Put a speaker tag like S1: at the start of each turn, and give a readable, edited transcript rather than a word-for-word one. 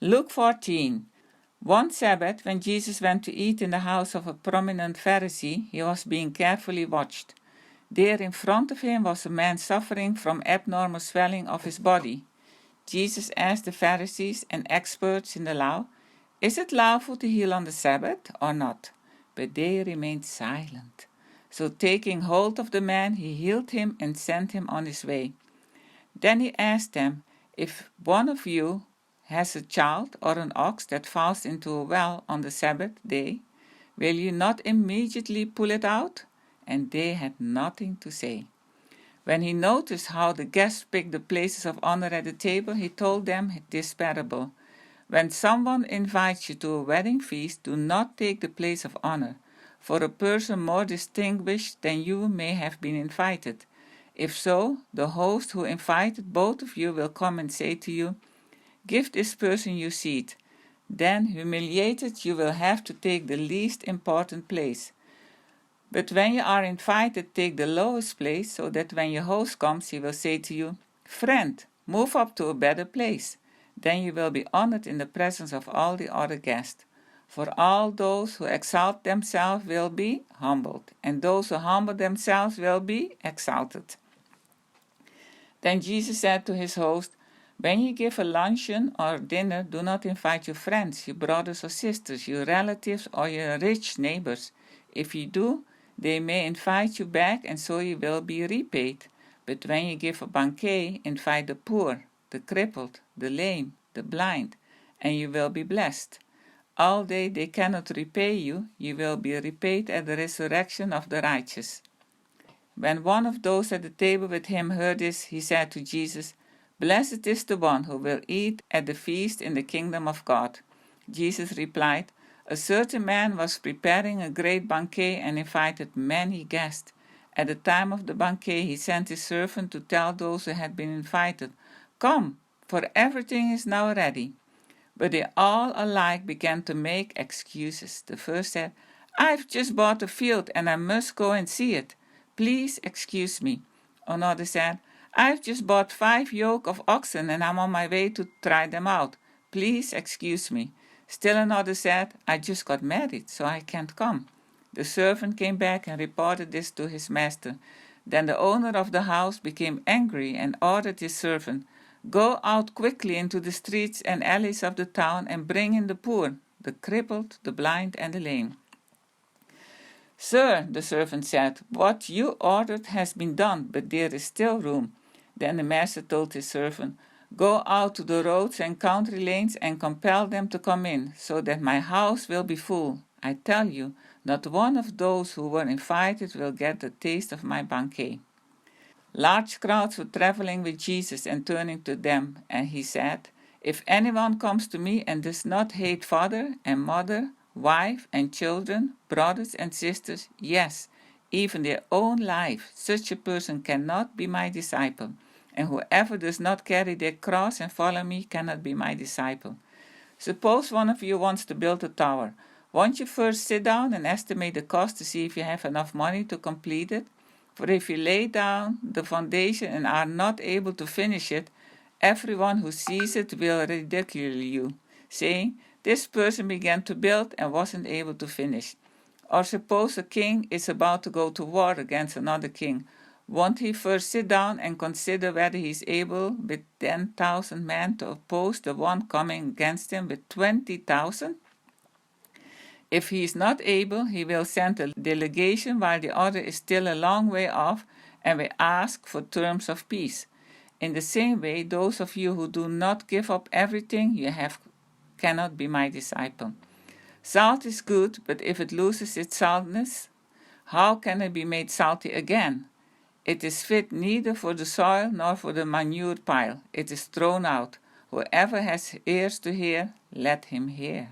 S1: Luke 14. One Sabbath, when Jesus went to eat in the house of a prominent Pharisee, he was being carefully watched. There in front of him was a man suffering from abnormal swelling of his body. Jesus asked the Pharisees and experts in the law, "Is it lawful to heal on the Sabbath or not?" But they remained silent. So taking hold of the man, he healed him and sent him on his way. Then he asked them, "If one of you has a child or an ox that falls into a well on the Sabbath day, will you not immediately pull it out?" And they had nothing to say. When he noticed how the guests picked the places of honor at the table, he told them this parable. When someone invites you to a wedding feast, do not take the place of honor, for a person more distinguished than you may have been invited. If so, the host who invited both of you will come and say to you, "Give this person your seat." Then, humiliated, you will have to take the least important place. But when you are invited, take the lowest place, so that when your host comes, he will say to you, "Friend, move up to a better place." Then you will be honored in the presence of all the other guests. For all those who exalt themselves will be humbled, and those who humble themselves will be exalted. Then Jesus said to his host, "When you give a luncheon or dinner, do not invite your friends, your brothers or sisters, your relatives or your rich neighbors. If you do, they may invite you back, and so you will be repaid. But when you give a banquet, invite the poor, the crippled, the lame, the blind, and you will be blessed. Although they cannot repay you, you will be repaid at the resurrection of the righteous." When one of those at the table with him heard this, he said to Jesus, "Blessed is the one who will eat at the feast in the kingdom of God." Jesus replied, "A certain man was preparing a great banquet and invited many guests. At the time of the banquet, he sent his servant to tell those who had been invited, 'Come, for everything is now ready.' But they all alike began to make excuses. The first said, 'I've just bought a field and I must go and see it. Please excuse me.' Another said, 'I've just bought 5 yoke of oxen and I'm on my way to try them out. Please excuse me.' Still another said, 'I just got married, so I can't come.' The servant came back and reported this to his master. Then the owner of the house became angry and ordered his servant, 'Go out quickly into the streets and alleys of the town and bring in the poor, the crippled, the blind, and the lame.' 'Sir,' the servant said, 'what you ordered has been done, but there is still room.' Then the master told his servant, 'Go out to the roads and country lanes and compel them to come in, so that my house will be full. I tell you, not one of those who were invited will get the taste of my banquet.'" Large crowds were traveling with Jesus and turning to them, and he said, "If anyone comes to me and does not hate father and mother, wife and children, brothers and sisters, yes, even their own life, such a person cannot be my disciple. And whoever does not carry their cross and follow me cannot be my disciple. Suppose one of you wants to build a tower. Won't you first sit down and estimate the cost to see if you have enough money to complete it? For if you lay down the foundation and are not able to finish it, everyone who sees it will ridicule you, saying, 'This person began to build and wasn't able to finish.' Or suppose a king is about to go to war against another king. Won't he first sit down and consider whether he is able with 10,000 men to oppose the one coming against him with 20,000? If he is not able, he will send a delegation while the other is still a long way off and will ask for terms of peace. In the same way, those of you who do not give up everything you have cannot be my disciple. Salt is good, but if it loses its saltness, how can it be made salty again? It is fit neither for the soil nor for the manure pile. It is thrown out. Whoever has ears to hear, let him hear."